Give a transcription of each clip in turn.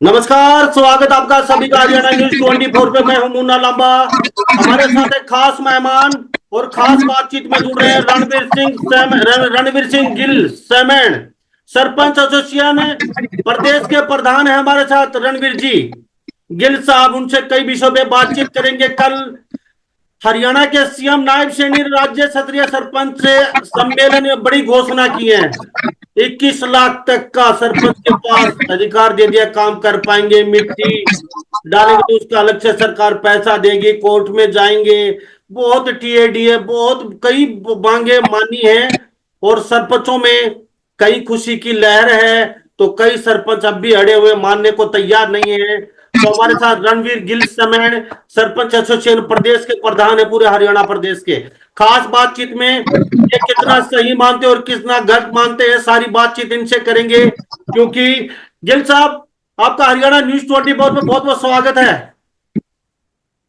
नमस्कार, स्वागत आपका सभी का हरियाणा न्यूज 24 पे। मैं हूं मुन्ना लांबा। हमारे साथ एक खास मेहमान और खास बातचीत में जुड़ रहे हैं रणवीर सिंह गिल सेमेन, सरपंच एसोसिएशन प्रदेश के प्रधान है हमारे साथ रणवीर जी गिल साहब। उनसे कई विषयों पे बातचीत करेंगे। कल हरियाणा के सीएम नायब सैनी राज्य स्तरीय सरपंच सम्मेलन में बड़ी घोषणा की है। 21 लाख तक का सरपंच के पास अधिकार दे दिया, काम कर पाएंगे। मिट्टी डालेंगे तो उसका अलग से सरकार पैसा देगी, कोर्ट में जाएंगे। बहुत टीएडी है, बहुत कई मांगे मानी है और सरपंचों में कई खुशी की लहर है। तो कई सरपंच अब भी अड़े हुए, मानने को तैयार नहीं है। तो हमारे साथ रणवीर गिल समेन, सरपंच एसोसिएशन प्रदेश के प्रधान है पूरे हरियाणा प्रदेश के। खास बातचीत में ये कितना सही मानते और कितना गलत मानते हैं, सारी बातचीत इनसे करेंगे। क्योंकि गिल साहब, आपका हरियाणा न्यूज 24 पे बहुत बहुत स्वागत है।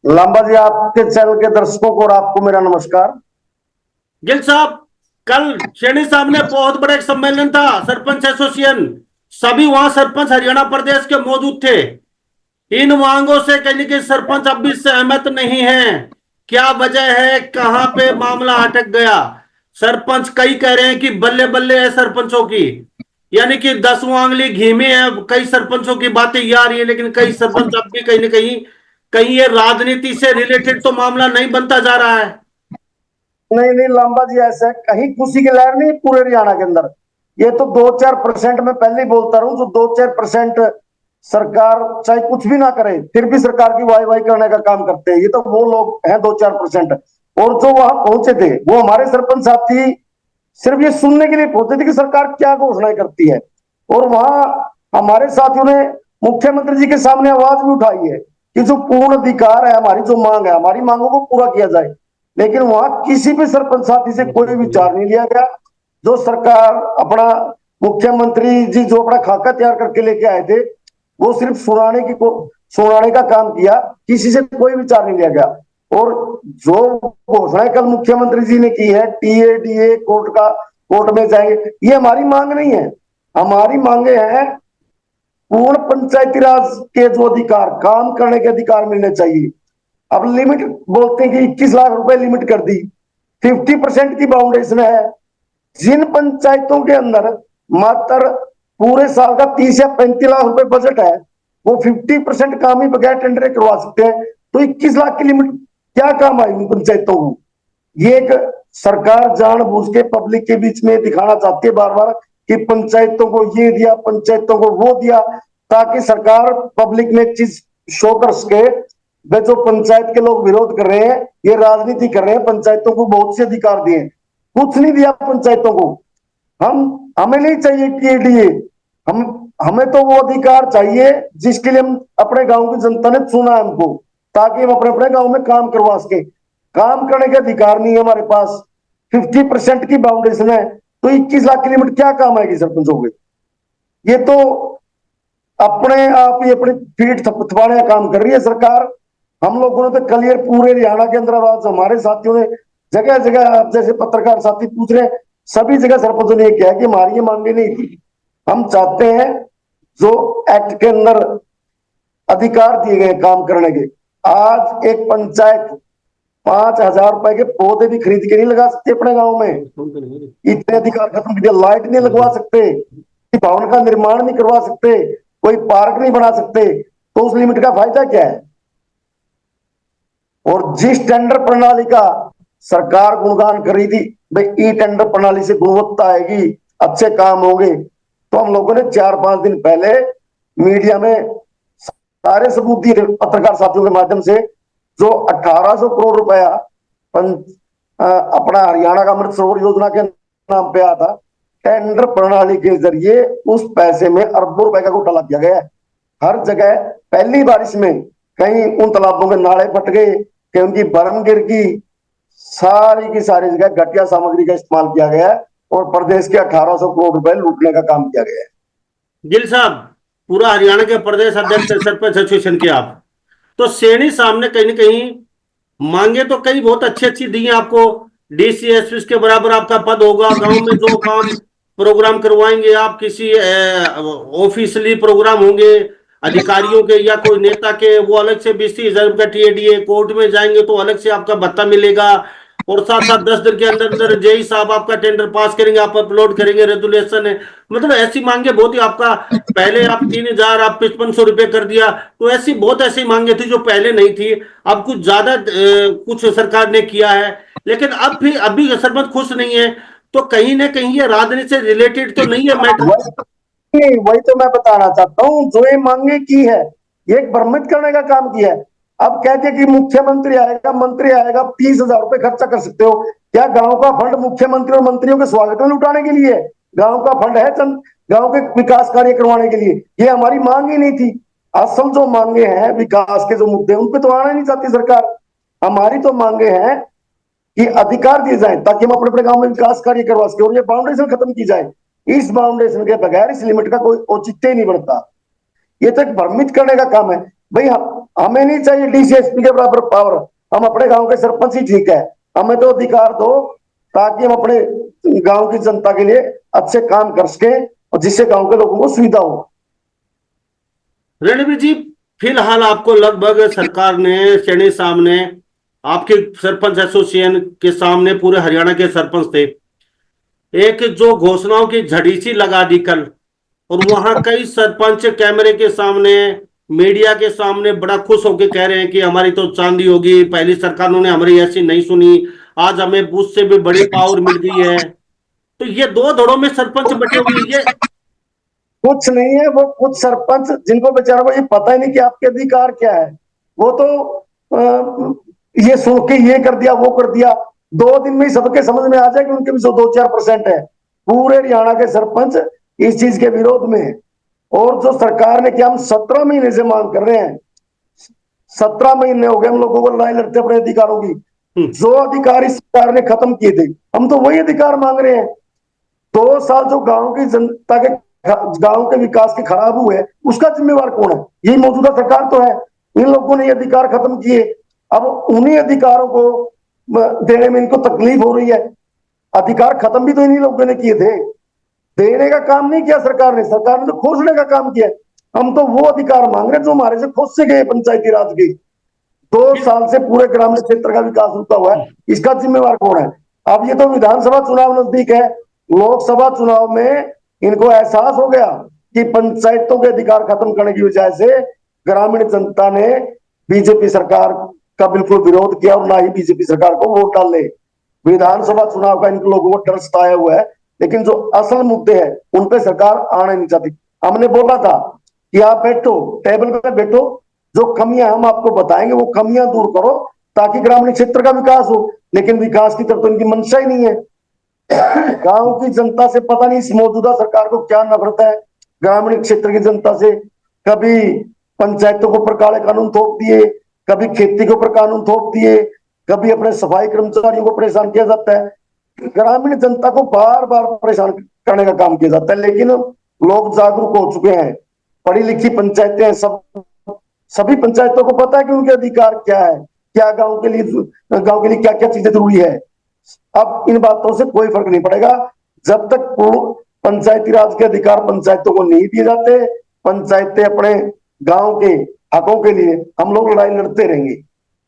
लांबा जी, आपके चैनल के दर्शकों को और आपको मेरा नमस्कार। गिल साहब, कल सैनी साहब ने बहुत बड़ा एक सम्मेलन था सरपंच एसोसिएशन, सभी वहां सरपंच हरियाणा प्रदेश के मौजूद थे। इन मांगों से कहीं कि सरपंच अब भी सहमत नहीं है। क्या वजह है, कहां पे मामला अटक गया? सरपंच कई कह रहे हैं कि बल्ले बल्ले है सरपंचों की, यानी कि 10वां अंगुली घी में है। कई सरपंचों की बातें ये आ रही है, लेकिन कई सरपंच अब भी कहीं ना कहीं कहीं ये राजनीति से रिलेटेड तो मामला नहीं बनता जा रहा है। नहीं नहीं लांबा जी, ऐसा है, कहीं खुशी की लहर नहीं पूरे हरियाणा के अंदर। ये तो 2-4% में पहले ही बोलता रहूं, जो 2-4% सरकार चाहे कुछ भी ना करे फिर भी सरकार की वाई वाई करने का काम करते हैं। ये तो वो लोग हैं 2-4%। और जो वहां पहुंचे थे वो हमारे सरपंच साथी सिर्फ ये सुनने के लिए पहुंचे थे कि सरकार क्या घोषणाएं करती है। और वहां हमारे साथियों ने मुख्यमंत्री जी के सामने आवाज भी उठाई है कि जो पूर्ण अधिकार है, हमारी जो मांग है, हमारी मांगों को पूरा किया जाए। लेकिन वहां किसी भी सरपंच साथी से कोई विचार नहीं लिया गया। जो सरकार अपना मुख्यमंत्री जी जो अपना खाका तैयार करके लेके आए थे, वो सिर्फ सुनाने का काम किया, किसी से कोई विचार नहीं लिया गया। और जो घोषणा कल मुख्यमंत्री जी ने की है, टीएडीए कोर्ट में जाएंगे, ये हमारी मांग नहीं है। हमारी मांगे हैं पूर्ण पंचायती राज के जो अधिकार, काम करने के अधिकार मिलने चाहिए। अब लिमिट बोलते हैं कि 21 लाख रुपए लिमिट कर दी, 50% की बाउंडेशन है। जिन पंचायतों के अंदर मात्र पूरे साल का 30 या 35 लाख रुपए बजट है, वो 50% काम ही बगैर टेंडर करवा सकते हैं। तो 21 लाख की लिमिट क्या काम आई उन पंचायतों को? ये एक सरकार जानबूझ के पब्लिक के बीच में दिखाना चाहती है बार बार कि पंचायतों को ये दिया, पंचायतों को वो दिया, ताकि सरकार पब्लिक में एक चीज शो कर सके, वे जो पंचायत के लोग विरोध कर रहे हैं, ये राजनीति कर रहे हैं, पंचायतों को बहुत से अधिकार दिए, कुछ नहीं दिया पंचायतों को। हमें नहीं चाहिए टीएडीए, हमें तो वो अधिकार चाहिए जिसके लिए हम अपने गांव की जनता ने चुना है हमको, ताकि हम अपने अपने गांव में काम करवा सके। काम करने के अधिकार नहीं है हमारे पास, 50% की बाउंडेशन है, तो 21 लाख की लिमिट क्या काम आएगी सरपंचों के? ये तो अपने आप ही अपनी पीठ थपथपाने का काम कर रही है सरकार। हम लोगों ने तो क्लियर पूरे हरियाणा के अंदर आवाज, हमारे साथियों ने जगह जगह, आप जैसे पत्रकार साथी पूछ रहे हैं, सभी जगह सरपंचों ने किया कि हमारी ये मांगे नहीं थी। हम चाहते हैं जो एक्ट के अंदर अधिकार दिए गए काम करने के। आज एक पंचायत 5,000 रुपए के पौधे भी खरीद के नहीं लगा सकते अपने गांव में, इतने अधिकार खत्म कर दिया। लाइट नहीं लगवा सकते, भवन का निर्माण नहीं करवा सकते, कोई पार्क नहीं बना सकते, तो उस लिमिट का फायदा क्या है? और जिस टेंडर प्रणाली का सरकार गुणगान कर रही थी, भाई ई टेंडर प्रणाली से गुणवत्ता आएगी, अच्छे काम होंगे, तो हम लोगों ने 4-5 दिन पहले मीडिया में सारे सबूत दिए पत्रकार साथियों के माध्यम से। जो 1800 करोड़ रुपया अपना हरियाणा का अमृत सरोवर योजना के नाम पे आया था, टेंडर प्रणाली के जरिए उस पैसे में अरबों रुपए का घोटाला किया गया है। हर जगह पहली बारिश में कहीं उन तालाबों के नाले फट गए, कहीं उनकी बर्म गिर गई, सारी की सारी जगह घटिया सामग्री का इस्तेमाल किया गया है और प्रदेश के 1800 करोड़ रुपए लूटने का काम किया गया है। गिल साहब, पूरा हरियाणा के प्रदेश अध्यक्ष सरपंच एसोसिएशन के आप, तो सैनी साहब ने कहीं ना कहीं मांगे तो कई बहुत अच्छी अच्छी दी हैं आपको। डीसीएसपी के बराबर आपका पद होगा, गांव में जो काम प्रोग्राम करवाएंगे आप, किसी ऑफिशियली प्रोग्राम होंगे, अधिकारियों के या कोई नेता के वो अलग से 20-30 हजार रुपया टीएडीए, कोर्ट में जाएंगे तो अलग से आपका भत्ता मिलेगा, और साथ साथ 10 दिन के अंदर अंदर जेई साहब आपका टेंडर पास करेंगे, आप अपलोड करेंगे, रेजुलेशन है। मतलब ऐसी मांगे बहुत ही आपका, पहले आप 3,000 आप 5500 रुपये कर दिया, तो ऐसी बहुत ऐसी मांगे थी जो पहले नहीं थी। अब कुछ ज्यादा कुछ सरकार ने किया है, लेकिन अब भी अभी सरपंच खुश नहीं है, तो कहीं ना कहीं ये राजनीति से रिलेटेड तो नहीं है मैटर। वही तो मैं बताना चाहता हूँ, जो ये मांगे की है ये एक भ्रमित करने का काम किया है। अब कहते हैं कि मुख्यमंत्री आएगा, मंत्री आएगा, 30,000 रुपए खर्चा कर सकते हो। क्या गांव का फंड मुख्यमंत्री और मंत्रियों के स्वागत में लुटाने के लिए? गांव का फंड है चंद गांव के विकास कार्य करवाने के लिए। ये हमारी मांग ही नहीं थी। असल जो मांगे हैं विकास के जो मुद्दे उन पे तो आना नहीं चाहती सरकार। हमारी तो मांगे हैं कि अधिकार दिए जाए ताकि हम अपने अपने गांव में विकास कार्य करवा सके, और ये बाउंड्रेशन खत्म की जाए। इस बाउंड्रेशन के बगैर इस लिमिट का कोई औचित्य ही नहीं बढ़ता। ये तो एक भ्रमित करने का काम है। भाई हमें नहीं चाहिए डीसीएसपी के बराबर पावर, हम अपने गांव के सरपंच ही ठीक है। हमें तो अधिकार दो ताकि हम अपने गांव की जनता के लिए अच्छे काम कर सके और जिससे गांव के लोगों को सुविधा हो। रणवीर जी, फिलहाल आपको लगभग सरकार ने सेने सामने, आपके सरपंच एसोसिएशन के सामने पूरे हरियाणा के सरपंच थे, एक जो घोषणाओं की झड़ी सी लगा दी कल, और वहां कई सरपंच कैमरे के सामने, मीडिया के सामने बड़ा खुश होकर कह रहे हैं कि हमारी तो चांदी होगी, पहली सरकारों ने हमारी ऐसी नहीं सुनी, आज हमें उससे भी बड़ी पावर मिल गई है। तो ये दो धड़ों में सरपंच बटे हुए ये। कुछ नहीं है, वो कुछ सरपंच जिनको बेचारों को ये पता ही नहीं कि आपके अधिकार क्या है, वो तो ये सुन के ये कर दिया वो कर दिया। 2 दिन में ही सबके समझ में आ जाए कि उनके भी जो 2-4% है। पूरे हरियाणा के सरपंच इस चीज के विरोध में है। और जो सरकार ने, क्या हम 17 महीने से मांग कर रहे हैं, 17 महीने हो गए हम लोगों को लड़ाई लड़ते अपने अधिकारों की। जो अधिकार इस सरकार ने खत्म किए थे, हम तो वही अधिकार मांग रहे हैं। 2 साल जो गांव की जनता के, गांव के विकास के खराब हुए, उसका जिम्मेवार कौन है? यही मौजूदा सरकार तो है। इन लोगों ने ये अधिकार खत्म किए, अब उन्हीं अधिकारों को देने में इनको तकलीफ हो रही है। अधिकार खत्म भी तो इन्हीं लोगों ने किए थे। देने का काम नहीं किया सरकार ने तो खोजने का काम किया। हम तो वो अधिकार मांग रहे जो हमारे से खोज से गए पंचायती राज के। 2 साल से पूरे ग्रामीण क्षेत्र का विकास रुका हुआ है, इसका जिम्मेवार कौन है? अब ये तो विधानसभा चुनाव नजदीक है, लोकसभा चुनाव में इनको एहसास हो गया कि पंचायतों के अधिकार खत्म करने की वजह से ग्रामीण जनता ने बीजेपी सरकार का बिल्कुल विरोध किया और ना ही बीजेपी सरकार को वोट डाले। विधानसभा चुनाव का इन लोगों को डर सताया हुआ है, लेकिन जो असल मुद्दे हैं उन पे सरकार आने नहीं चाहती। हमने बोला था कि आप बैठो, टेबल पे बैठो, जो कमियां हम आपको बताएंगे वो कमियां दूर करो ताकि ग्रामीण क्षेत्र का विकास हो। लेकिन विकास की तरफ तो इनकी मंशा ही नहीं है। गांव की जनता से पता नहीं इस मौजूदा सरकार को क्या नफरत है। ग्रामीण क्षेत्र की जनता से कभी पंचायतों को ऊपर काले कानून थोप दिए, कभी खेती के ऊपर कानून थोप दिए, कभी अपने सफाई कर्मचारियों को परेशान किया जाता है। ग्रामीण जनता को बार बार परेशान करने का काम किया जाता है। लेकिन लोग जागरूक हो चुके हैं, पढ़ी लिखी पंचायतें, सभी पंचायतों को पता है कि उनके अधिकार क्या है, क्या गांव के लिए क्या क्या चीजें जरूरी है। अब इन बातों से कोई फर्क नहीं पड़ेगा जब तक पंचायती राज के अधिकार पंचायतों को नहीं दिए जाते। पंचायतें अपने गांव के हकों के लिए हम लोग लड़ाई लड़ते रहेंगे।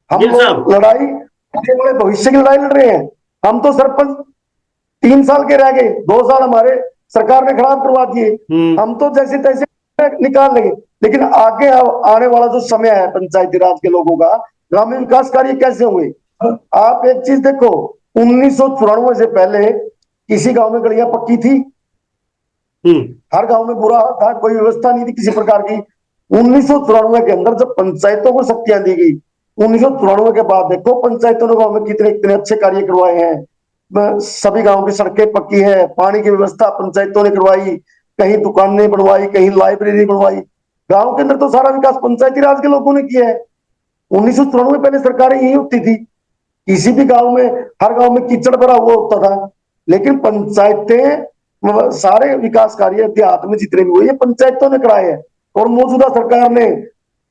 हम लोग लड़ाई आने वाले भविष्य की लड़ाई लड़ रहे हैं। हम तो सरपंच 3 साल के रह गए, 2 साल हमारे सरकार ने खराब करवा दिए, हम तो जैसे तैसे निकाल लेंगे। लेकिन आगे आने वाला जो समय है पंचायती राज के लोगों का, ग्रामीण विकास कार्य कैसे होंगे? आप एक चीज देखो, 1994 से पहले किसी गांव में गलियां पक्की थी? हर गांव में बुरा था, कोई व्यवस्था नहीं थी किसी प्रकार की। 1994 के अंदर जब पंचायतों को शक्तियां दी गई, 1994 के बाद देखो पंचायतों ने गांव में कितने कितने अच्छे कार्य करवाए हैं। सभी गांव की सड़कें पक्की है, पानी की व्यवस्था पंचायतों ने करवाई, कहीं दुकानें बनवाई, कहीं लाइब्रेरी बनवाई। गांव के अंदर तो सारा विकास पंचायती राज के लोगों ने किया है। 1994 पहले सरकारें यही होती थी, किसी भी गांव में, हर गांव में कीचड़ भरा हुआ होता था। लेकिन पंचायतें, सारे विकास कार्य देहात में जितने भी हुए ये पंचायतों ने कराए हैं। और मौजूदा सरकार ने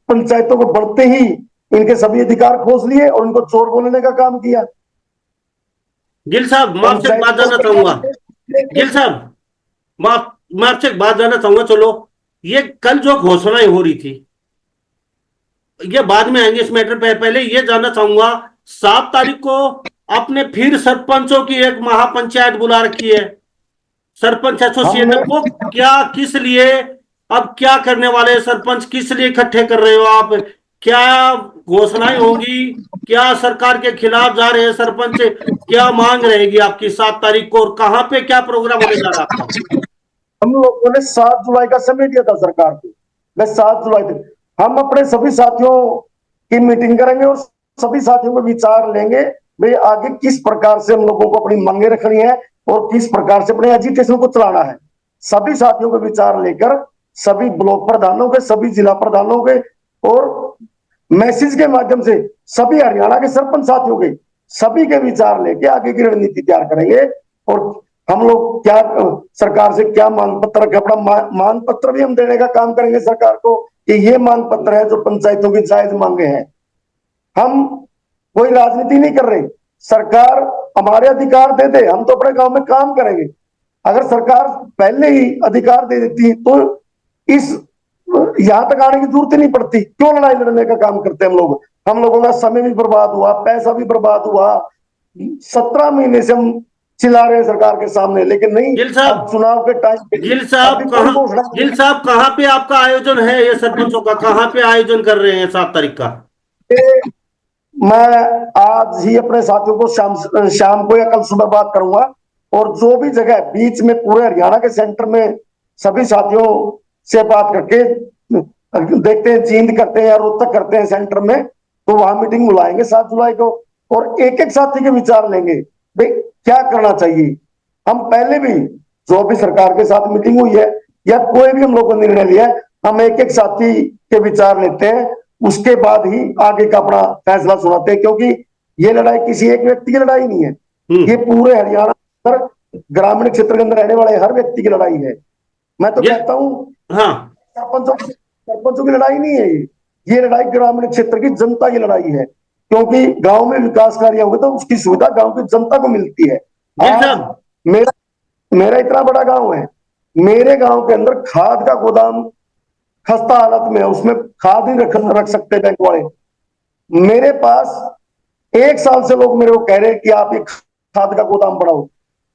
पंचायतों को बढ़ते ही इनके सभी अधिकार खोज लिए और इनको चोर बोलने का काम किया। गिल साहब, मैं आपसे एक बात जानना चाहूंगा। गिल साहब, मैं आपसे एक बात जानना चाहूंगा। चलो, ये कल जो घोषणाएं हो रही थी, ये बाद में आएंगे इस मैटर पे, पहले ये जानना चाहूंगा, 7 तारीख को आपने फिर सरपंचों की एक महापंचायत बुला रखी है, सरपंच हमने एसोसिएशन को, क्या किस लिए, अब क्या करने वाले हैं सरपंच, किस लिए इकट्ठे कर रहे हो आप, क्या घोषणाएं होंगी, क्या सरकार के खिलाफ जा रहे हैं सरपंच, क्या मांग रहेगी आपकी 7 तारीख को, और कहां पे क्या प्रोग्राम होने जा रहा है आपका? हम लोगों ने 7 जुलाई का समय दिया था सरकार को। मैं 7 जुलाई तक हम अपने सभी साथियों की मीटिंग करेंगे और सभी साथियों को विचार लेंगे भाई आगे किस प्रकार से हम लोगों को अपनी मांगे रखनी है और किस प्रकार से अपने एजुकेशन को चलाना है। सभी साथियों के विचार लेकर सभी ब्लॉक प्रधानों के, सभी जिला प्रधानों के और मैसेज के माध्यम से सभी हरियाणा के सरपंच साथियों के सभी के विचार लेके आगे की रणनीति तैयार करेंगे। और हम लोग क्या सरकार से क्या मांग पत्र, अपना मांग पत्र भी हम देने का काम करेंगे सरकार को कि ये मांग पत्र है जो पंचायतों की जायज मांगे हैं। हम कोई राजनीति नहीं कर रहे, सरकार हमारे अधिकार दे दे, हम तो अपने गांव में काम करेंगे। अगर सरकार पहले ही अधिकार दे देती तो इस यहां तक आने की जरूरत ही नहीं पड़ती। क्यों लड़ाई लड़ने का काम करते हैं हम लोग? हम लोगों का समय भी बर्बाद हुआ, पैसा भी बर्बाद हुआ। 17 महीने से हम चिल्ला रहे हैं सरकार के सामने, लेकिन नहीं, गिल अब साहब, चुनाव के टाइम पे गिल साहब अभी कोई कहाँ, घोषणा नहीं गिल साहब कहाँ पे आपका आयोजन है, ये सरपंचों का कहाँ पे आयोजन कर रहे हैं 7 तारीख का? है। मैं आज ही अपने साथियों को शाम शाम को या कल सुबह बात करूंगा और जो भी जगह बीच में पूरे हरियाणा के सेंटर में सभी साथियों से बात करके देखते हैं, जींद करते हैं या रोहतक करते हैं सेंटर में, तो वहां मीटिंग बुलाएंगे 7 जुलाई को और एक एक साथी के विचार लेंगे भाई क्या करना चाहिए। हम पहले भी जो भी सरकार के साथ मीटिंग हुई है या कोई भी हम लोग को निर्णय लिया है, हम एक एक साथी के विचार लेते हैं, उसके बाद ही आगे का अपना फैसला सुनाते हैं। क्योंकि ये लड़ाई किसी एक व्यक्ति की लड़ाई नहीं है, ये पूरे हरियाणा पर ग्रामीण क्षेत्र के अंदर रहने वाले हर व्यक्ति की लड़ाई है। मैं तो ये, कहता हूँ हाँ, सरपंचों की लड़ाई नहीं है, ये लड़ाई ग्रामीण क्षेत्र की जनता की लड़ाई है। क्योंकि गांव में विकास कार्य होंगे तो उसकी सुविधा गांव की जनता को मिलती है। गिल आज साहब, मेरा मेरा इतना बड़ा गांव है, मेरे गांव के अंदर खाद का गोदाम खस्ता हालत में है, उसमें खाद नहीं रख सकते बैंक वाले। मेरे पास 1 साल से लोग मेरे को कह रहे हैं कि आप एक खाद का गोदाम बढ़ाओ।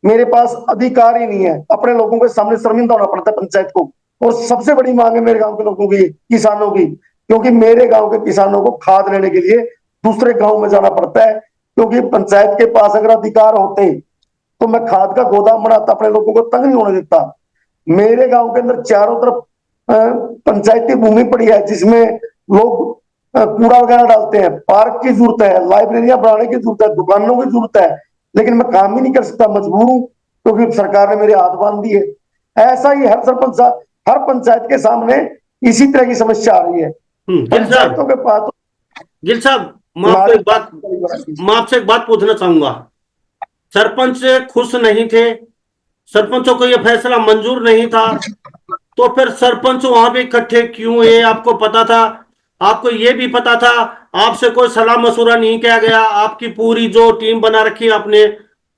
मेरे पास अधिकार ही नहीं है, अपने लोगों के सामने शर्मिंदा होना पड़ता है पंचायत को। और सबसे बड़ी मांग है मेरे गांव के लोगों की, किसानों की, क्योंकि मेरे गांव के किसानों को खाद लेने के लिए दूसरे गांव में जाना पड़ता है। क्योंकि पंचायत के पास अगर अधिकार होते तो मैं खाद का गोदाम बनाता, अपने लोगों को तंग नहीं होने देता। मेरे गांव के अंदर चारों तरफ पंचायती भूमि पड़ी है जिसमें लोग कूड़ा वगैरह डालते हैं, पार्क की जरूरत है, लाइब्रेरियां बनाने की जरूरत है, दुकानों की जरूरत है, लेकिन मैं काम ही नहीं कर सकता, मजबूर हूं क्योंकि सरकार ने मेरे हाथ बांध दिए। ऐसा ही हर सरपंच हर पंचायत के सामने इसी तरह की समस्या आ रही है। गिल साहब, पंचायतों के पास गिल साहब, हमारे मैं आपसे एक बात पूछना चाहूंगा, सरपंच खुश नहीं थे, सरपंचों को यह फैसला मंजूर नहीं था, तो फिर सरपंच वहां पे इकट्ठे क्यों हुए? आपको पता था, आपको यह भी पता था, आपसे कोई सलाह मशुरा नहीं किया गया, आपकी पूरी जो टीम बना रखी है आपने,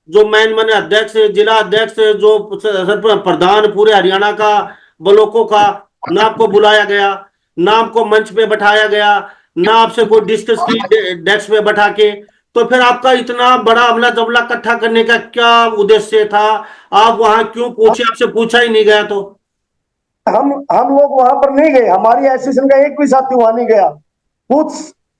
जो मैन मैंने अध्यक्ष, जिला अध्यक्ष, जो सरपंच प्रधान पूरे हरियाणा का, ब्लॉकों का, ना आपको बुलाया गया, ना आपको मंच पे बैठाया गया, ना आपसे कोई डिस्कस की डेस्क पे बैठा के, तो फिर आपका इतना बड़ा अमला जमला इकट्ठा करने का क्या उद्देश्य था? आप वहां क्यों पूछे, आपसे पूछा ही नहीं गया तो? हम लोग वहां पर नहीं गए, हमारी एसोसिएशन का एक भी साथी वहां नहीं गया। कुछ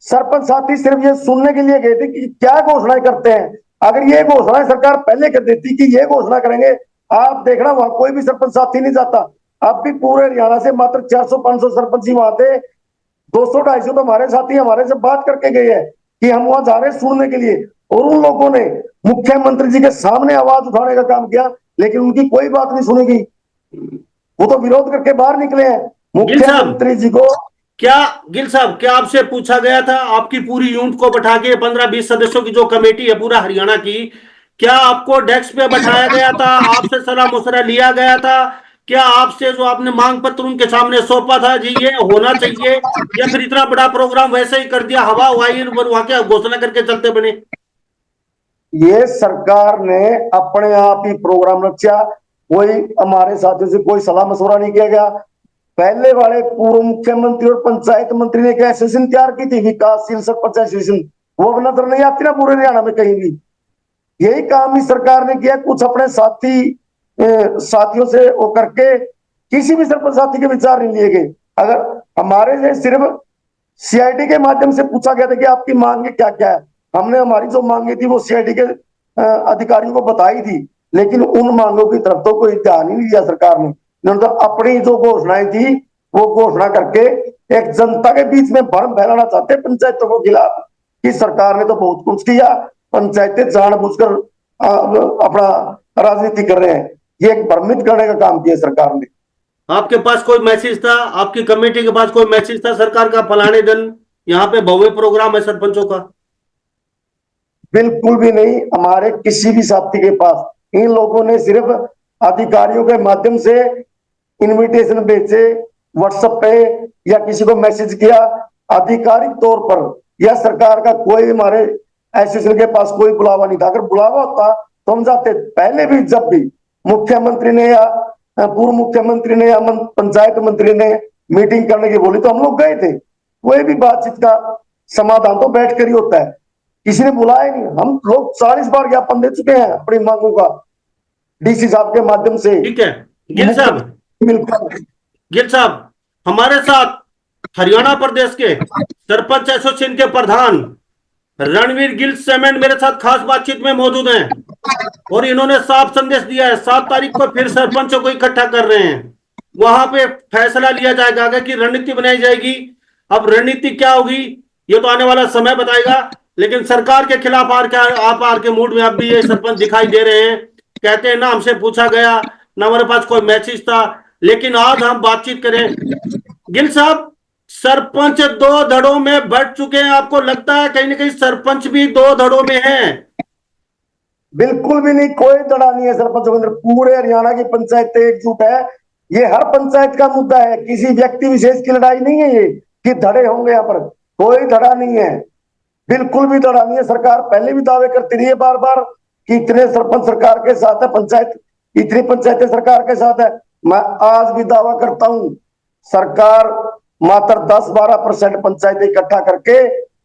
सरपंच साथी सिर्फ ये सुनने के लिए गए थे कि क्या घोषणाएं करते हैं। अगर ये घोषणाएं सरकार पहले कर देती कि ये घोषणा करेंगे, आप देखना वहां कोई भी सरपंच साथी नहीं जाता। अब भी पूरे हरियाणा से मात्र 400-500 सरपंच ही वहां थे, 200-250 तो हमारे साथी हमारे से बात करके गए हैं कि हम वहां जा रहे हैं सुनने के लिए। और उन लोगों ने मुख्यमंत्री जी के सामने आवाज उठाने का काम किया, लेकिन उनकी कोई बात नहीं सुनी गई, वो तो विरोध करके बाहर निकले हैं गिल साहब, मुख्यमंत्री जी को। क्या, गिल साहब, क्या आपसे पूछा गया था, आपकी पूरी यूनिट को बैठा के 15-20 सदस्यों की जो कमेटी है पूरा हरियाणा की, क्या आपको डेस्क पे बैठाया गया था, आपसे सलाह मशवरा लिया गया था? क्या आपसे जो आपने मांग पत्र उनके सामने सौंपा था जी ये होना चाहिए, या फिर इतना बड़ा प्रोग्राम वैसे ही कर दिया, हवा हवाई वहां क्या घोषणा करके चलते बने? ये सरकार ने अपने आप ही प्रोग्राम रचा, कोई हमारे साथियों से कोई सलाह मशवरा नहीं किया गया। पहले वाले पूर्व मुख्यमंत्री और पंचायत मंत्री ने एक एसोसिएशन तैयार की थी, विकासशील सरपंच एसोसिएशन, वो अब नजर नहीं आती ना पूरे हरियाणा में कहीं भी। यही काम ही सरकार ने किया, कुछ अपने साथियों से वो करके किसी भी सरपंच साथी के विचार नहीं लिए गए। अगर हमारे से सिर्फ सीआईडी के माध्यम से पूछा गया था कि आपकी मांगे क्या क्या है, हमने हमारी जो मांगे थी वो सीआईडी के अधिकारियों को बताई थी, लेकिन उन मांगों की तरफ तो कोई ध्यान ही नहीं दिया सरकार ने। उन्होंने तो अपनी जो घोषणाएं थी वो घोषणा करके एक जनता के बीच में भ्रम फैलाना चाहते पंचायतों के खिलाफ कि सरकार ने तो बहुत कुछ किया, पंचायतें जानबूझकर अपना राजनीति कर रहे हैं। ये एक भ्रमित करने का काम किया सरकार ने। आपके पास कोई मैसेज था, आपकी कमेटी के पास कोई मैसेज था सरकार का, फलाने दिन यहाँ पे भव्य प्रोग्राम है सरपंचों का? बिल्कुल भी नहीं, हमारे किसी भी साथी के पास। इन लोगों ने सिर्फ अधिकारियों के माध्यम से इनविटेशन भेजे व्हाट्सएप पे या किसी को मैसेज किया आधिकारिक तौर पर, या सरकार का कोई हमारे एसोसिएशन के पास कोई बुलावा नहीं था। अगर बुलावा होता तो हम जाते। पहले भी जब भी मुख्यमंत्री ने या पूर्व मुख्यमंत्री ने या पंचायत मंत्री ने मीटिंग करने की बोली तो हम लोग गए थे। कोई भी बातचीत का समाधान तो बैठ कर ही होता है, किसी ने बुलाया नहीं। हम लोग 40 बार ज्ञापन दे चुके हैं अपनी मांगों का डीसी साहब के माध्यम से। ठीक है गिल साहब, बिल्कुल गिल साहब, हमारे साथ हरियाणा प्रदेश के सरपंच एसोसिएशन के प्रधान रणवीर गिल सेमेंट मेरे साथ खास बातचीत में मौजूद हैं और इन्होंने साफ संदेश दिया है 7 तारीख को फिर सरपंचों को इकट्ठा कर रहे हैं। वहां पे फैसला लिया जाएगा, आगे की रणनीति बनाई जाएगी। अब रणनीति क्या होगी ये तो आने वाला समय बताएगा, लेकिन सरकार के खिलाफ आप आर के मूड में अब भी ये सरपंच दिखाई दे रहे हैं। कहते हैं ना हमसे पूछा गया, ना हमारे पास कोई मैसेज था। लेकिन आज हम बातचीत करें गिल साहब, सरपंच 2 धड़ों में बढ़ चुके हैं। आपको लगता है कहीं ना कहीं सरपंच भी 2 धड़ों में हैं? बिल्कुल भी नहीं, कोई धड़ा नहीं है सरपंचों के अंदर। पूरे हरियाणा की पंचायतें एकजुट है। ये हर पंचायत का मुद्दा है, किसी व्यक्ति विशेष की लड़ाई नहीं है ये कि धड़े होंगे। यहाँ पर कोई धड़ा नहीं है, बिल्कुल भी धड़ा नहीं है। सरकार पहले भी दावे करती रही है बार बार कि इतने सरपंच सरकार के साथ है, पंचायत इतनी पंचायतें सरकार के साथ है। मैं आज भी दावा करता हूं सरकार मात्र 10-12% पंचायतें इकट्ठा करके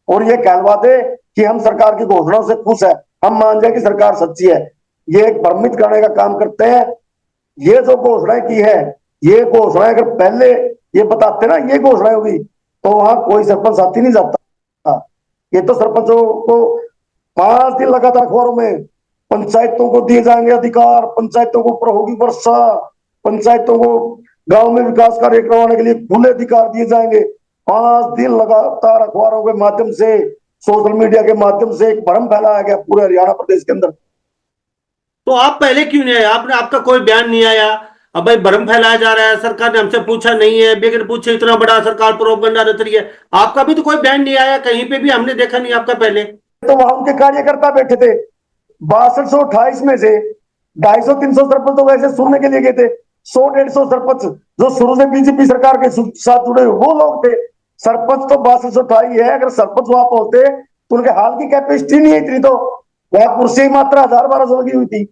और ये कहलवा दे कि हम सरकार की घोषणाओं से खुश है, हम मान जाए कि सरकार सच्ची है। ये एक भ्रमित करने का काम करते हैं। ये जो घोषणाएं की है, ये घोषणाएं अगर पहले ये बताते ना ये घोषणाएं होगी तो वहां कोई सरपंच साथी नहीं जाता। ये तो सरपंचों को 5 दिन लगातार अखबारों में पंचायतों को दिए जाएंगे अधिकार, पंचायतों को ऊपर होगी वर्षा, पंचायतों को गांव में विकास कार्य करवाने के लिए खुले अधिकार दिए जाएंगे। 5 दिन लगातार अखबारों के माध्यम से, सोशल मीडिया के माध्यम से एक भ्रम फैलाया गया पूरे हरियाणा प्रदेश के अंदर। तो आप पहले क्यों नहीं आए? आपका कोई बयान नहीं आया। अब भाई भ्रम फैलाया जा रहा है, सरकार ने हमसे पूछा नहीं है, बगैर पूछे इतना बड़ा सरकार प्रोपगंडा रच रही है। आपका भी तो कोई बयान नहीं आया, कहीं पे भी हमने देखा नहीं आपका पहले। तो वहां उनके कार्यकर्ता बैठे थे। 6228 में से 250-300 सरपंच तो वैसे सुनने के लिए गए थे। 100-150 सरपंच जो शुरू से बीजेपी सरकार के साथ जुड़े हुए वो लोग थे। सरपंच तो 6228 है। अगर सरपंच वहां पहुंचते तो उनके हाल की कैपेसिटी नहीं है इतनी, तो वहां कुर्सी मात्र 1000-1200 लगी हुई थी।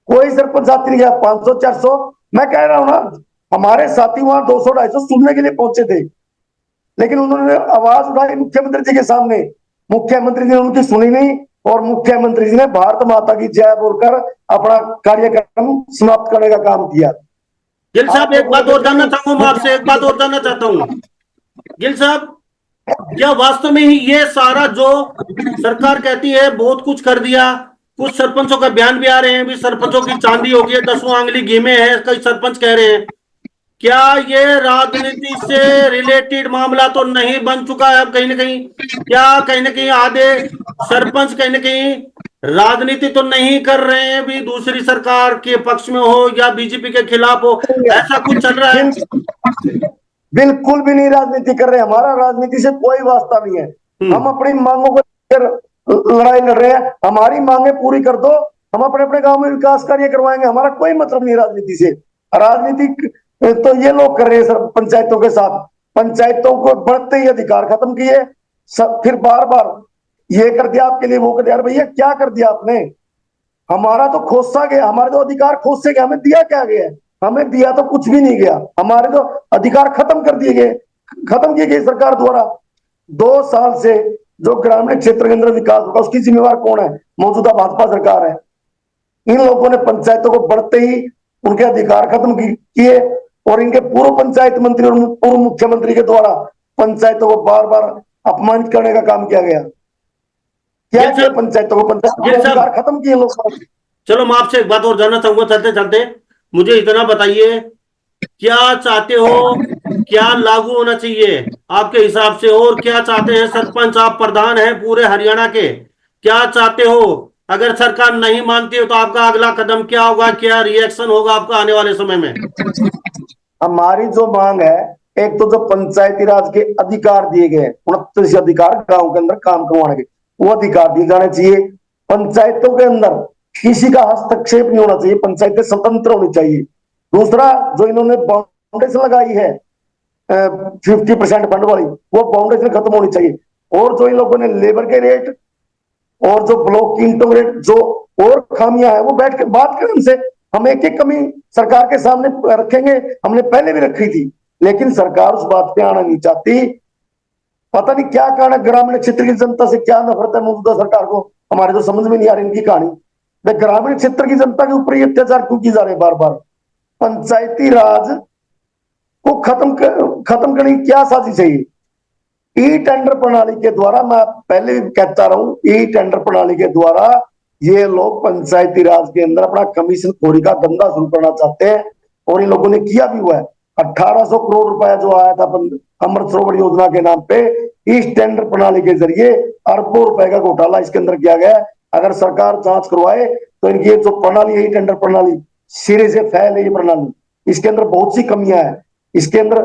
कोई सरपंच साथी नहीं गया। 500-400 मैं कह रहा हूं ना, हमारे साथी वहां 200-250 सुनने के लिए पहुंचे थे, लेकिन उन्होंने आवाज उठाई मुख्यमंत्री जी के सामने। मुख्यमंत्री जी ने उनकी सुनी नहीं और मुख्यमंत्री जी ने भारत माता की जय बोलकर अपना कार्यक्रम समाप्त करने का काम किया। गिल साहब एक बात और जानना चाहूंगा, मैं आपसे एक बात और जानना चाहता हूँ गिल साहब, क्या वास्तव में ही ये सारा जो सरकार कहती है बहुत कुछ कर दिया, कुछ सरपंचों का बयान भी आ रहे हैं भी सरपंचों की चांदी हो गई है, 10वां अंगुली घी में है, कई सरपंच कह रहे हैं, क्या ये राजनीति से रिलेटेड मामला तो नहीं बन चुका है अब कहीं ना कहीं? क्या कहीं ना कहीं आधे सरपंच कहीं ना कहीं राजनीति तो नहीं कर रहे हैं भी, दूसरी सरकार के पक्ष में हो या बीजेपी के खिलाफ हो, ऐसा कुछ चल रहा है? बिल्कुल भी नहीं राजनीति कर रहे। हमारा राजनीति से कोई वास्ता नहीं है। हम अपनी मांगों को लेकर लड़ाई लड़ रहे हैं। हमारी मांगे पूरी कर दो, हम अपने अपने गांव में विकास कार्य करवाएंगे। हमारा कोई मतलब नहीं राजनीति से। राजनीति तो ये लोग कर रहे हैं सर पंचायतों के साथ। पंचायतों को बढ़ते ही अधिकार खत्म किए, फिर बार बार ये कर दिया आपके लिए, वो कर दिया। भैया क्या कर दिया आपने? हमारा तो खोसा गया, हमारे तो अधिकार खोसे गए, हमें दिया क्या गया है? हमें दिया तो कुछ भी नहीं गया, हमारे तो अधिकार खत्म कर दिए गए, खत्म किए गए सरकार द्वारा। 2 साल से जो ग्रामीण क्षेत्र के अंदर विकास होगा उसकी जिम्मेवार कौन है? मौजूदा भाजपा सरकार है। इन लोगों ने पंचायतों को बढ़ते ही उनके अधिकार खत्म किए, और इनके पूर्व पंचायत मंत्री और पूर्व मुख्यमंत्री के द्वारा पंचायतों को बार बार अपमानित करने का काम किया गया। क्या गिल किया साहब, पंचायतों को? पंचायतों गिल के साहब, अधिकार खत्म किए लोग। चलो मैं आपसे एक बात और जानना चाहूंगा चलते चलते। मुझे इतना बताइए, क्या चाहते हो, क्या लागू होना चाहिए आपके हिसाब से, और क्या चाहते हैं सरपंच? आप प्रधान हैं पूरे हरियाणा के, क्या चाहते हो? अगर सरकार नहीं मानती हो तो आपका अगला कदम क्या होगा, क्या रिएक्शन होगा आपका आने वाले समय में? हमारी जो मांग है, एक तो जो पंचायती राज के अधिकार दिए गए 29 अधिकार गांव के अंदर काम करवाने के, वो अधिकार दिए जाने चाहिए। पंचायतों के अंदर किसी का हस्तक्षेप नहीं होना चाहिए, पंचायतें स्वतंत्र होनी चाहिए। दूसरा, जो इन्होंने बाउंडेशन लगाई है 50% फंड वाली, वो बाउंडेशन खत्म होनी चाहिए। और जो इन लोगों ने लेबर के रेट और जो ब्लॉक की इंटो रेट, जो और खामियां है, वो बैठ के बात करें उनसे। हम एक एक कमी सरकार के सामने रखेंगे, हमने पहले भी रखी थी, लेकिन सरकार उस बात पे आना नहीं चाहती। पता नहीं क्या कारण है, ग्रामीण क्षेत्र की जनता से क्या नफरत है मौजूदा सरकार को, हमारे तो समझ में नहीं आ रही इनकी कहानी। वे ग्रामीण क्षेत्र की जनता के ऊपर ये अत्याचार क्यों की जा रहे बार बार? पंचायती राज को खत्म करने की क्या साजिश है? ई टेंडर प्रणाली के द्वारा, मैं पहले भी कहता रहा हूं, ई टेंडर प्रणाली के द्वारा ये लोग पंचायती राज के अंदर अपना कमीशन खोरी का धंधा शुरू करना चाहते हैं, और इन लोगों ने किया भी हुआ है। 1800 करोड़ रुपया जो आया था अमृत सरोवर योजना के नाम पे, इस टेंडर प्रणाली के जरिए अरबों रुपए का घोटाला इसके अंदर किया गया है। अगर सरकार जांच करवाए तो इनकी ये जो प्रणाली है, टेंडर प्रणाली सिरे से फैल है ये प्रणाली, इसके अंदर बहुत सी कमियां है। इसके अंदर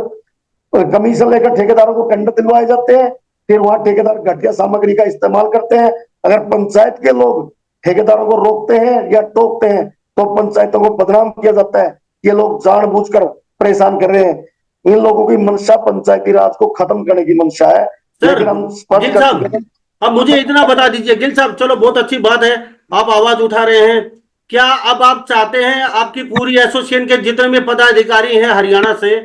कमीशन लेकर ठेकेदारों को टेंडर दिलवाए जाते हैं, फिर वहां ठेकेदार घटिया सामग्री का इस्तेमाल करते हैं। अगर पंचायत के लोग ठेकेदारों को रोकते हैं या टोकते हैं तो पंचायतों को बदनाम किया जाता है, ये लोग जानबूझकर परेशान कर रहे हैं। इन लोगों की मंशा पंचायती राज को खत्म करने की मंशा है, सर, लेकिन हम स्पष्ट गिल कर साहब, चुके हैं। अब मुझे इतना बता दीजिए गिल साहब, चलो बहुत अच्छी बात है, आप आवाज उठा रहे हैं। क्या अब आप चाहते हैं आपकी पूरी एसोसिएशन के जितने भी पदाधिकारी हैं हरियाणा से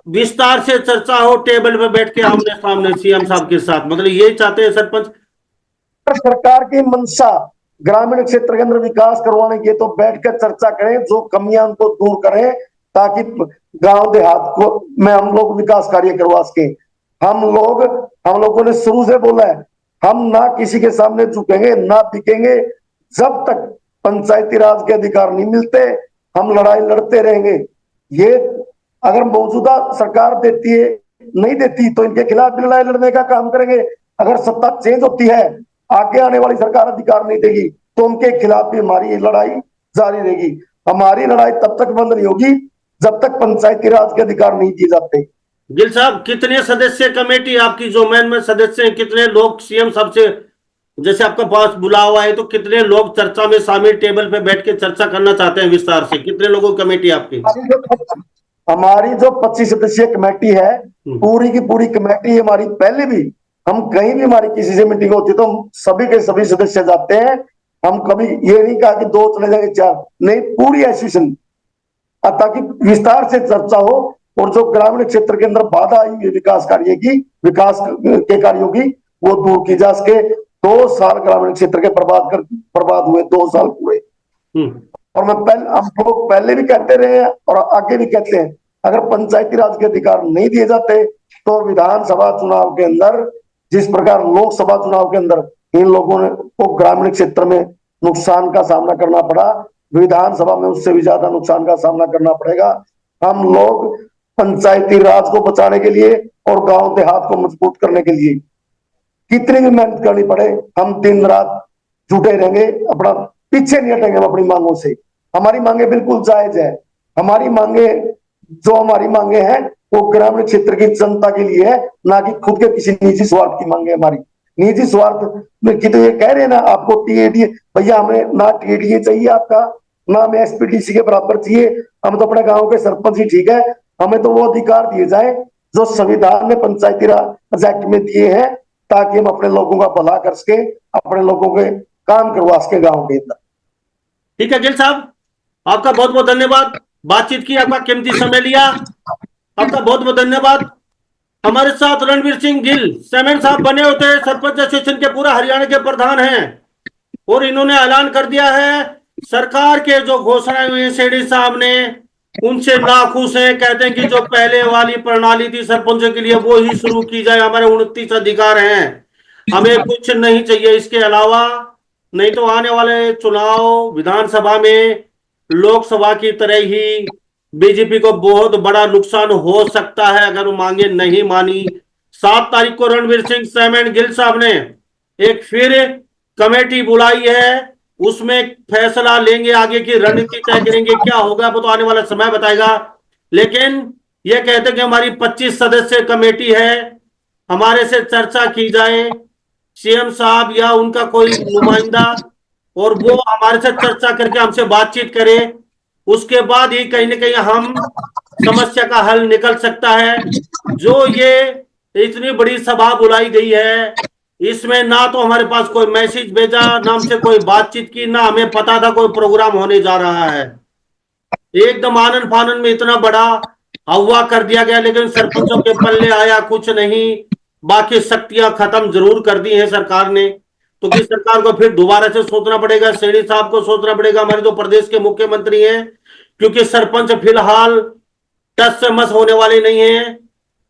विस्तार से चर्चा हो, टेबल पे बैठ के आमने सामने सीएम साहब के साथ, मतलब यही चाहते हैं सरपंच? सरकार की मंशा ग्रामीण क्षेत्र के अंदर विकास करवाने की, तो बैठकर चर्चा करें, जो कमियां उनको दूर करें, ताकि गांव देहात को में हम लोग विकास कार्य करवा सके। हम लोगों ने शुरू से बोला है, हम ना किसी के सामने झुकेंगे ना बिकेंगे, जब तक पंचायती राज के अधिकार नहीं मिलते हम लड़ाई लड़ते रहेंगे। ये अगर मौजूदा सरकार देती है, नहीं देती तो इनके खिलाफ भी लड़ाई लड़ने का काम करेंगे। अगर सत्ता चेंज होती है, आगे आने वाली सरकार अधिकार नहीं देगी, तो उनके खिलाफ भी हमारी लड़ाई जारी रहेगी। हमारी लड़ाई तब तक बंद नहीं होगी जब तक पंचायती राज के अधिकार नहीं दिए जाते। गिल साहब, कितने सदस्य कमेटी आपकी जो मैन में सदस्य हैं, कितने लोग सीएम साहब से, जैसे आपका पास बुलावा है तो कितने लोग चर्चा में शामिल, टेबल पे बैठ के चर्चा करना चाहते हैं विस्तार से? कितने लोगों की कमेटी आपकी? हमारी जो 25 सदस्यीय कमेटी है, पूरी की पूरी कमेटी हमारी, पहले भी हम कहीं भी हमारी किसी से मीटिंग होती है तो हम सभी के सभी सदस्य जाते हैं। हम कभी ये नहीं कहा कि 2 चले जाएंगे 4, नहीं, पूरी एसोसिएशन, ताकि विस्तार से चर्चा हो, और जो ग्रामीण क्षेत्र के अंदर बाधा आई है विकास के कार्यों की, वो दूर की जा सके। 2 साल ग्रामीण क्षेत्र के बर्बाद हुए, 2 साल पूरे। और हम लोग पहले भी कहते रहे हैं और आगे भी कहते हैं, अगर पंचायती राज के अधिकार नहीं दिए जाते तो विधानसभा चुनाव के अंदर, जिस प्रकार लोकसभा चुनाव के अंदर इन लोगों ने को ग्रामीण क्षेत्र में नुकसान का सामना करना पड़ा, विधानसभा में उससे भी ज्यादा नुकसान का सामना करना पड़ेगा। हम लोग पंचायती राज को बचाने के लिए और गांव देहात को मजबूत करने के लिए कितनी भी मेहनत करनी पड़े, हम दिन रात जुटे रहेंगे, अपना पीछे नहीं हटेंगे हम अपनी मांगों से। हमारी मांगे बिल्कुल जायज है। हमारी मांगे हैं वो ग्रामीण क्षेत्र की जनता के लिए है, ना कि खुद के किसी निजी स्वार्थ की मांगे। हमारी निजी स्वार्थ में कि तो ये कह रहे हैं ना आपको टीएडीए, भैया हमें ना टीएडीए चाहिए आपका, ना हमें एसपीडीसी के बराबर चाहिए, हम तो अपने गांव के सरपंच ही ठीक है। हमें तो वो अधिकार दिए जाए जो संविधान ने पंचायती राज एक्ट में दिए हैं, ताकि हम अपने लोगों का भला कर सके, अपने लोगों के काम करवा सके गाँव के अंदर। ठीक है गिल साहब, आपका बहुत बहुत धन्यवाद, बातचीत की, आपका कीमती समय लिया, आपका बहुत बहुत धन्यवाद। हमारे साथ रणवीर सिंह गिल सेमन साहब बने होते हैं, सरपंच एसोसिएशन के पूरा हरियाणा के प्रधान हैं, और इन्होंने ऐलान कर दिया है सरकार के जो घोषणाएं हुई सेठी साहब ने उनसे नाखुश हैं, कहते हैं कि जो पहले वाली प्रणाली थी सरपंचों के लिए वो ही शुरू की जाए, हमारे 29 अधिकार हैं, हमें कुछ नहीं चाहिए इसके अलावा, नहीं तो आने वाले चुनाव विधानसभा में लोकसभा की तरह ही बीजेपी को बहुत बड़ा नुकसान हो सकता है अगर वो मांगे नहीं मानी। 7 तारीख को रणवीर सिंह सैमन गिल साहब ने एक फिर कमेटी बुलाई है, उसमें फैसला लेंगे, आगे की रणनीति तय करेंगे, क्या होगा वो तो आने वाला समय बताएगा। लेकिन ये कहते हैं कि हमारी 25 सदस्य कमेटी है, हमारे से चर्चा की जाए, सीएम साहब या उनका कोई नुमाइंदा, और वो हमारे से चर्चा करके हमसे बातचीत करे, उसके बाद ही कहीं ना कहीं हम समस्या का हल निकल सकता है। जो ये इतनी बड़ी सभा बुलाई गई है, इसमें ना तो हमारे पास कोई मैसेज भेजा, ना हमसे कोई बातचीत की, ना हमें पता था कोई प्रोग्राम होने जा रहा है, एकदम आनन फानन में इतना बड़ा हवा कर दिया गया, लेकिन सरपंचों के पल्ले आया कुछ नहीं। बाकी शक्तियां खत्म जरूर कर दी है सरकार ने, तो कि सरकार को फिर दोबारा से सोचना पड़ेगा, सैनी साहब को सोचना पड़ेगा, हमारे जो प्रदेश के मुख्यमंत्री हैं, क्योंकि सरपंच फिलहाल टस से मस होने वाले नहीं है।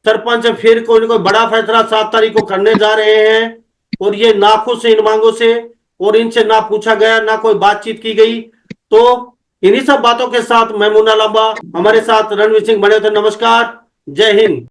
सरपंच फिर कोई ना कोई बड़ा फैसला 7 तारीख को करने जा रहे हैं, और ये नाखुश है इन मांगों से, और इनसे ना पूछा गया, ना कोई बातचीत की गई। तो इन्हीं सब बातों के साथ मैं मुन्ना लांबा, हमारे साथ रणवीर सिंह बने थे। नमस्कार, जय हिंद।